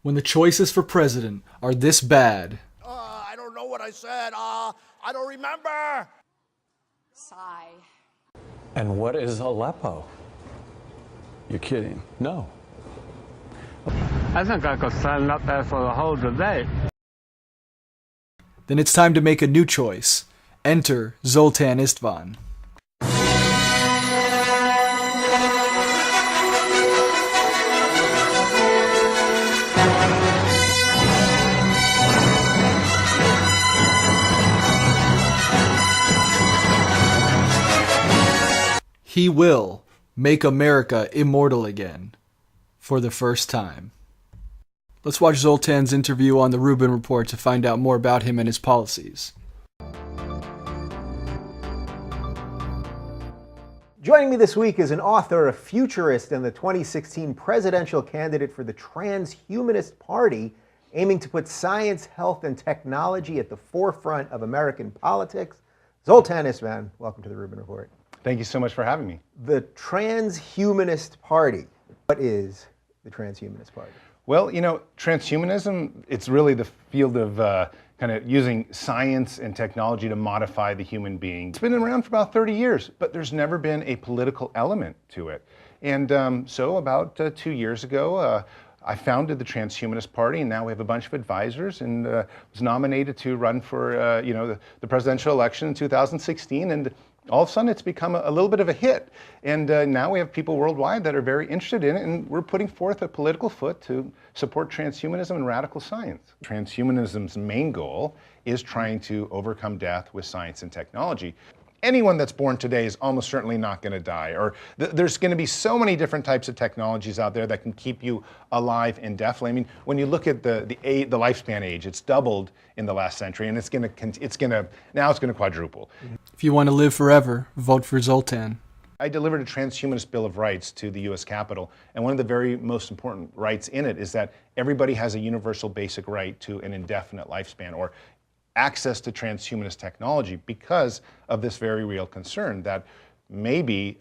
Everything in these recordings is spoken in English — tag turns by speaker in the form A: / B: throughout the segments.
A: When the choices for president are this bad.
B: I don't know what I said. I don't remember.
C: Sigh.
D: And what is Aleppo? You're kidding. No.
E: I think I could stand up there for the whole debate.
A: Then it's time to make a new choice. Enter Zoltan Istvan. He will make America immortal again for the first time. Let's watch Zoltan's interview on the Rubin Report to find out more about him and his policies.
F: Joining me this week is an author, a futurist, and the 2016 presidential candidate for the Transhumanist Party, aiming to put science, health, and technology at the forefront of American politics. Zoltan Istvan, welcome to the Rubin Report.
G: Thank you so much for having me.
F: The Transhumanist Party. What is the Transhumanist Party?
G: Well, you know, transhumanism, it's really the field of kind of using science and technology to modify the human being. It's been around for about 30 years, but there's never been a political element to it. And so about 2 years ago, I founded the Transhumanist Party, and now we have a bunch of advisors, and was nominated to run for the presidential election in 2016. And all of a sudden, it's become a little bit of a hit. And now we have people worldwide that are very interested in it, and we're putting forth a political foot to support transhumanism and radical science. Transhumanism's main goal is trying to overcome death with science and technology. Anyone that's born today is almost certainly not going to die, or there's going to be so many different types of technologies out there that can keep you alive indefinitely. I mean, when you look at the lifespan age, it's doubled in the last century, and now it's going to quadruple.
A: If you want to live forever, vote for Zoltan.
G: I delivered a transhumanist Bill of Rights to the U.S. Capitol, and one of the very most important rights in it is that everybody has a universal basic right to an indefinite lifespan, or access to transhumanist technology, because of this very real concern that maybe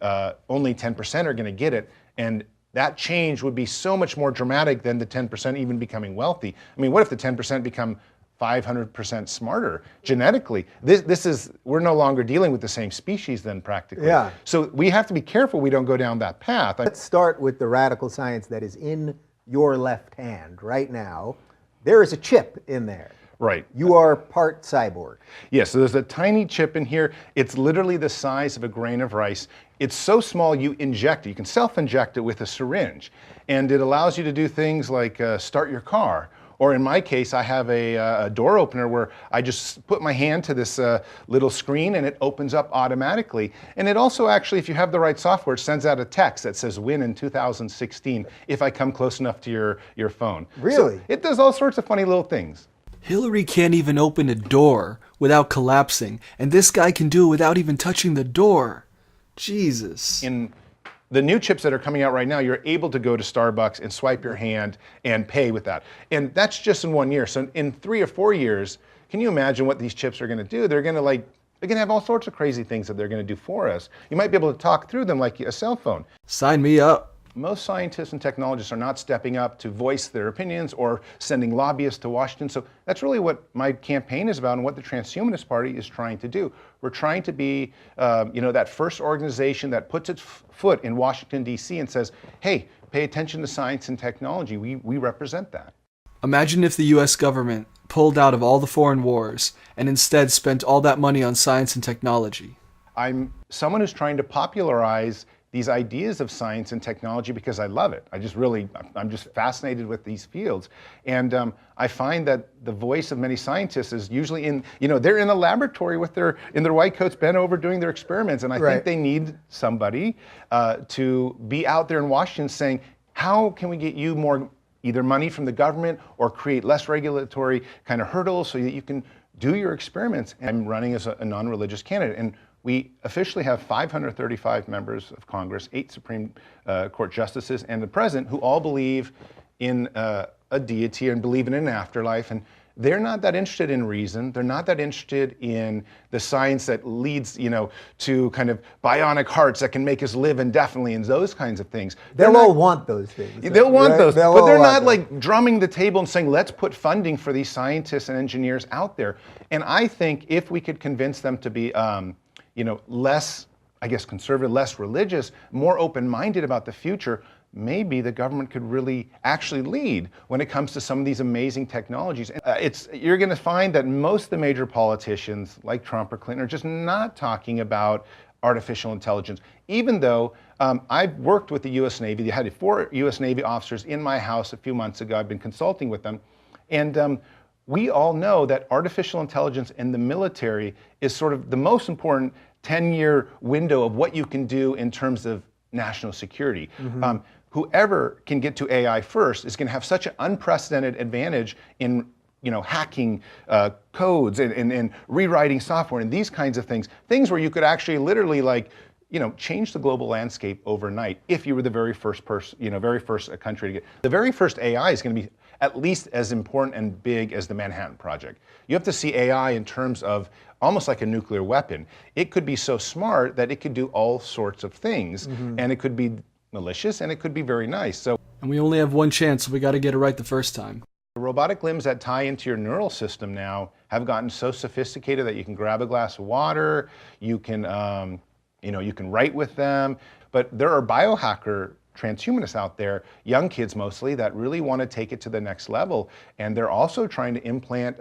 G: only 10% are going to get it, and that change would be so much more dramatic than the 10% even becoming wealthy. I mean, what if the 10% become 500% smarter genetically? We're no longer dealing with the same species then, practically.
F: Yeah.
G: So we have to be careful we don't go down that path.
F: Let's start with the radical science that is in your left hand right now. There is a chip in there.
G: Right.
F: You are part cyborg.
G: Yes, so there's a tiny chip in here. It's literally the size of a grain of rice. It's so small you inject it. You can self-inject it with a syringe. And it allows you to do things like start your car. Or in my case, I have a door opener where I just put my hand to this little screen and it opens up automatically. And it also actually, if you have the right software, sends out a text that says win in 2016 if I come close enough to your phone.
F: Really?
G: So it does all sorts of funny little things.
A: Hillary can't even open a door without collapsing, and this guy can do it without even touching the door. Jesus.
G: In the new chips that are coming out right now, you're able to go to Starbucks and swipe your hand and pay with that. And that's just in 1 year. So in 3 or 4 years, can you imagine what these chips are going to do? They're going to have all sorts of crazy things that they're going to do for us. You might be able to talk through them like a cell phone.
A: Sign me up.
G: Most scientists and technologists are not stepping up to voice their opinions or sending lobbyists to Washington. So that's really what my campaign is about and what the Transhumanist Party is trying to do. We're trying to be, that first organization that puts its foot in Washington, D.C. and says, hey, pay attention to science and technology. We represent that.
A: Imagine if the U.S. government pulled out of all the foreign wars and instead spent all that money on science and technology.
G: I'm someone who's trying to popularize these ideas of science and technology because I love it. I'm just fascinated with these fields. And I find that the voice of many scientists is usually they're in a laboratory in their white coats bent over doing their experiments. And I think they need somebody to be out there in Washington saying, how can we get you more either money from the government or create less regulatory kind of hurdles so that you can do your experiments? And I'm running as a non-religious candidate. And we officially have 535 members of Congress, 8 Supreme Court justices, and the president, who all believe in a deity and believe in an afterlife. And they're not that interested in reason. They're not that interested in the science that leads, to kind of bionic hearts that can make us live indefinitely and those kinds of things.
F: They'll all want those things.
G: They'll want
F: right?
G: those,
F: They'll
G: but
F: all
G: they're
F: want
G: not
F: them.
G: like drumming the table and saying, let's put funding for these scientists and engineers out there. And I think if we could convince them to be, less, I guess, conservative, less religious, more open-minded about the future, maybe the government could really actually lead when it comes to some of these amazing technologies. You're going to find that most of the major politicians, like Trump or Clinton, are just not talking about artificial intelligence, even though I've worked with the U.S. Navy. I had 4 U.S. Navy officers in my house a few months ago. I've been consulting with them. And we all know that artificial intelligence in the military is sort of the most important 10-year window of what you can do in terms of national security. Whoever can get to AI first is going to have such an unprecedented advantage in hacking codes and rewriting software and these kinds of things where you could actually literally change the global landscape overnight if you were the very first person, very first country to get. The very first AI is going to be at least as important and big as the Manhattan Project. You have to see AI in terms of almost like a nuclear weapon. It could be so smart that it could do all sorts of things, and it could be malicious and it could be very nice.
A: And we only have one chance, so we got to get it right the first time.
G: The robotic limbs that tie into your neural system now have gotten so sophisticated that you can grab a glass of water, you can, you can write with them. But there are biohacker transhumanists out there, young kids mostly, that really want to take it to the next level. And they're also trying to implant,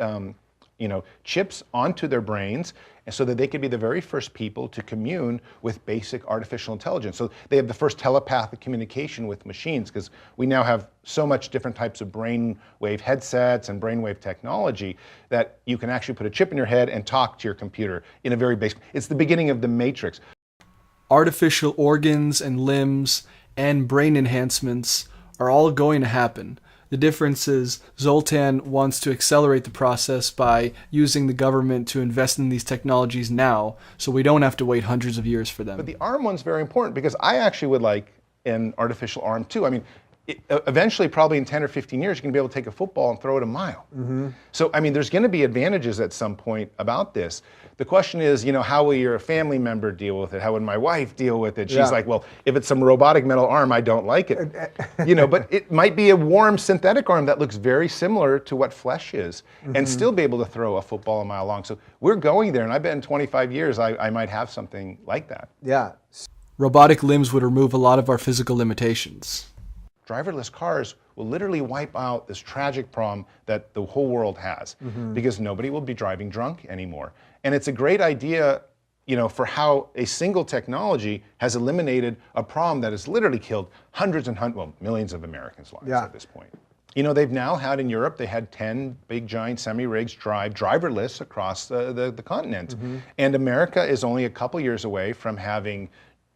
G: chips onto their brains, and so that they could be the very first people to commune with basic artificial intelligence. So they have the first telepathic communication with machines, because we now have so much different types of brainwave headsets and brainwave technology that you can actually put a chip in your head and talk to your computer in a very basic. It's the beginning of the Matrix.
A: Artificial organs and limbs and brain enhancements are all going to happen. The difference is Zoltan wants to accelerate the process by using the government to invest in these technologies now, so we don't have to wait hundreds of years for them.
G: But the arm one's very important, because I actually would like an artificial arm too. I mean, eventually, probably in 10 or 15 years, you're going to be able to take a football and throw it a mile. So, I mean, there's going to be advantages at some point about this. The question is, how will your family member deal with it? How would my wife deal with it? She's like, well, if it's some robotic metal arm, I don't like it. But it might be a warm synthetic arm that looks very similar to what flesh is, and still be able to throw a football a mile long. So we're going there, and I bet in 25 years, I might have something like that.
F: Yeah.
A: Robotic limbs would remove a lot of our physical limitations.
G: Driverless cars will literally wipe out this tragic problem that the whole world has, because nobody will be driving drunk anymore. And it's a great idea, for how a single technology has eliminated a problem that has literally killed millions of Americans' lives at this point. They've now had in Europe, they had 10 big giant semi-rigs drive driverless across the continent. And America is only a couple years away from having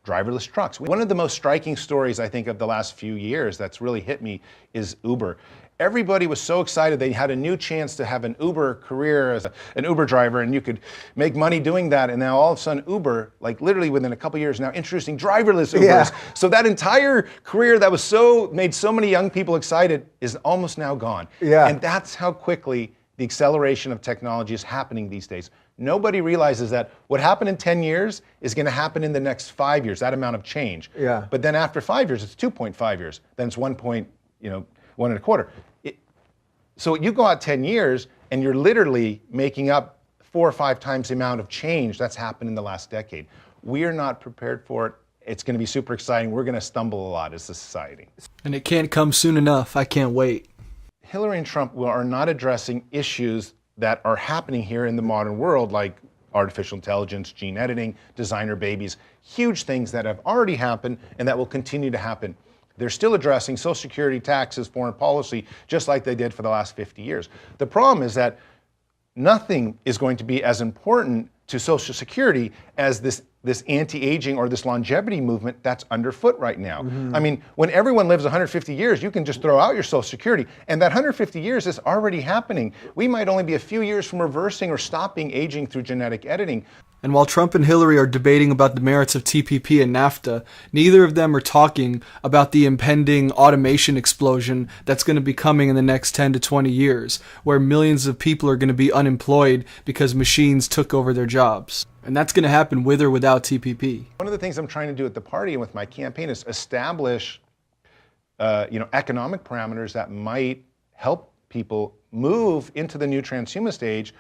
G: driverless trucks. One of the most striking stories, I think, of the last few years that's really hit me is Uber. Everybody was so excited they had a new chance to have an Uber career as an Uber driver, and you could make money doing that. And now all of a sudden Uber, like literally within a couple years now, introducing driverless Ubers. So that entire career that was made so many young people excited is almost now gone. And that's how quickly the acceleration of technology is happening these days. Nobody realizes that what happened in 10 years is going to happen in the next 5 years, that amount of change. But then after 5 years, it's 2.5 years. Then it's 1.25. So you go out 10 years and you're literally making up 4 or 5 times the amount of change that's happened in the last decade. We are not prepared for it. It's going to be super exciting. We're going to stumble a lot as a society.
A: And it can't come soon enough. I can't wait.
G: Hillary and Trump are not addressing issues that are happening here in the modern world, like artificial intelligence, gene editing, designer babies, huge things that have already happened and that will continue to happen. They're still addressing Social Security, taxes, foreign policy, just like they did for the last 50 years. The problem is that nothing is going to be as important to Social Security as this this anti-aging or this longevity movement that's underfoot right now. I mean, when everyone lives 150 years, you can just throw out your Social Security, and that 150 years is already happening. We might only be a few years from reversing or stopping aging through genetic editing.
A: And while Trump and Hillary are debating about the merits of TPP and NAFTA, neither of them are talking about the impending automation explosion that's going to be coming in the next 10 to 20 years, where millions of people are going to be unemployed because machines took over their jobs. And that's going to happen with or without TPP.
G: One of the things I'm trying to do at the party and with my campaign is establish economic parameters that might help people move into the new transhumanist age,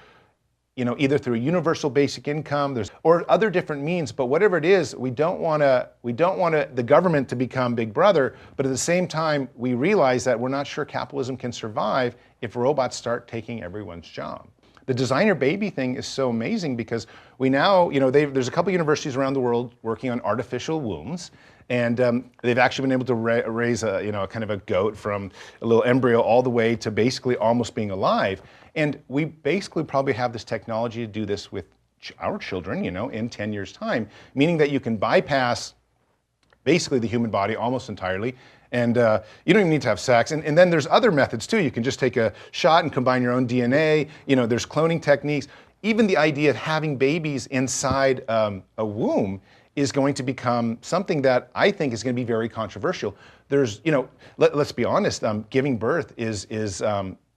G: either through a universal basic income, or other different means. But whatever it is, we don't want the government to become Big Brother. But at the same time, we realize that we're not sure capitalism can survive if robots start taking everyone's job. The designer baby thing is so amazing because we now, there's a couple universities around the world working on artificial wombs. And they've actually been able to raise a kind of a goat from a little embryo all the way to basically almost being alive. And we basically probably have this technology to do this with our children, in 10 years' time, meaning that you can bypass basically the human body almost entirely. And you don't even need to have sex. And then there's other methods too. You can just take a shot and combine your own DNA. There's cloning techniques. Even the idea of having babies inside a womb is going to become something that I think is going to be very controversial. There's, let's be honest, giving birth is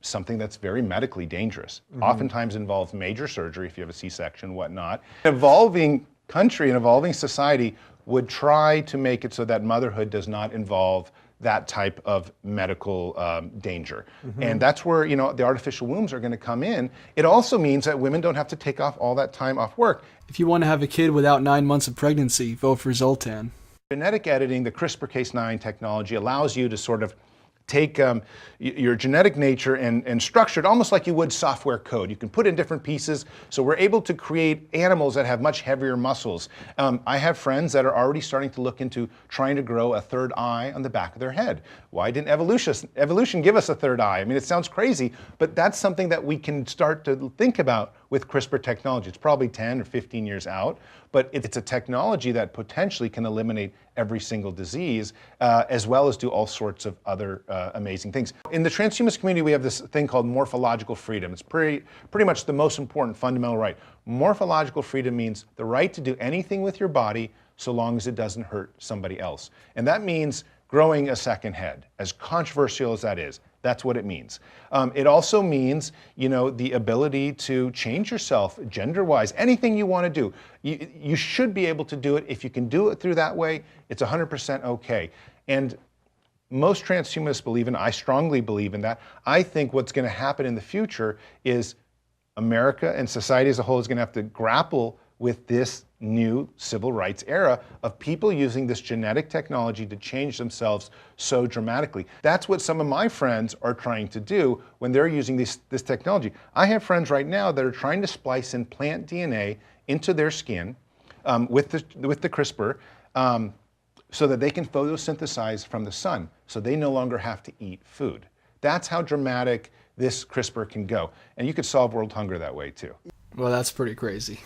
G: something that's very medically dangerous. Oftentimes involves major surgery if you have a C-section, whatnot. An evolving country, an evolving society would try to make it so that motherhood does not involve that type of medical danger. And that's where, the artificial wombs are going to come in. It also means that women don't have to take off all that time off work.
A: If you want to have a kid without 9 months of pregnancy, vote for Zoltan.
G: Genetic editing, the CRISPR Cas9 technology, allows you to sort of take your genetic nature and structure it almost like you would software code. You can put in different pieces, so we're able to create animals that have much heavier muscles. I have friends that are already starting to look into trying to grow a third eye on the back of their head. Why didn't evolution give us a third eye? I mean, it sounds crazy, but that's something that we can start to think about with CRISPR technology. It's probably 10 or 15 years out, but it's a technology that potentially can eliminate every single disease, as well as do all sorts of other amazing things. In the transhumanist community, we have this thing called morphological freedom. It's pretty much the most important fundamental right. Morphological freedom means the right to do anything with your body so long as it doesn't hurt somebody else. And that means growing a second head, as controversial as that is. That's what it means. It also means, the ability to change yourself gender-wise, anything you want to do. You should be able to do it. If you can do it through that way, it's 100% okay. And most transhumanists believe in, I strongly believe in that. I think what's going to happen in the future is America and society as a whole is going to have to grapple with this new civil rights era of people using this genetic technology to change themselves so dramatically. That's what some of my friends are trying to do when they're using this technology. I have friends right now that are trying to splice in plant DNA into their skin with the CRISPR so that they can photosynthesize from the sun, so they no longer have to eat food. That's how dramatic this CRISPR can go. And you could solve world hunger that way too.
A: Well, that's pretty crazy.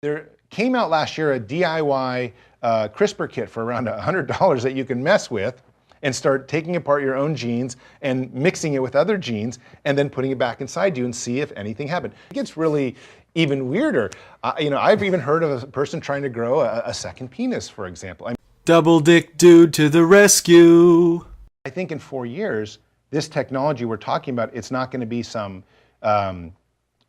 G: There came out last year a DIY CRISPR kit for around $100 that you can mess with and start taking apart your own genes and mixing it with other genes and then putting it back inside you and see if anything happened. It gets really even weirder. I've even heard of a person trying to grow a second penis, for example.
A: Double dick dude to the rescue.
G: I think in 4 years, this technology we're talking about, it's not going to be some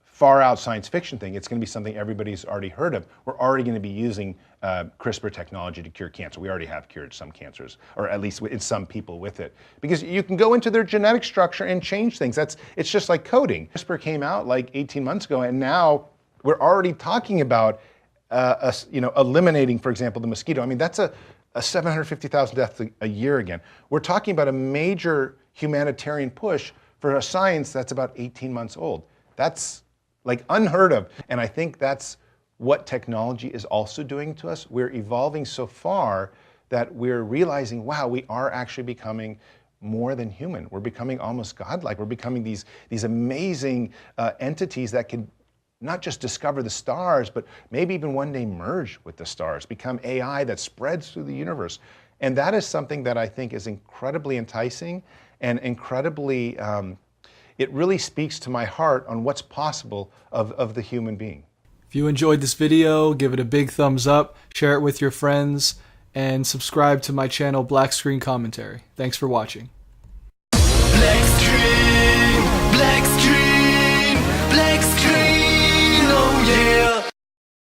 G: far out science fiction thing. It's going to be something everybody's already heard of. We're already going to be using CRISPR technology to cure cancer. We already have cured some cancers, or at least in some people with it. Because you can go into their genetic structure and change things. It's just like coding. CRISPR came out like 18 months ago, and now we're already talking about eliminating, for example, the mosquito. I mean, that's a 750,000 deaths a year again. We're talking about a major humanitarian push for a science that's about 18 months old. That's like unheard of. And I think that's what technology is also doing to us. We're evolving so far that we're realizing, wow, we are actually becoming more than human. We're becoming almost godlike. We're becoming these amazing entities that can not just discover the stars, but maybe even one day merge with the stars, become AI that spreads through the universe. And that is something that I think is incredibly enticing and incredibly, it really speaks to my heart on what's possible of the human being.
A: If you enjoyed this video, give it a big thumbs up, share it with your friends, and subscribe to my channel Black Screen Commentary. Thanks for watching.
H: Black screen, black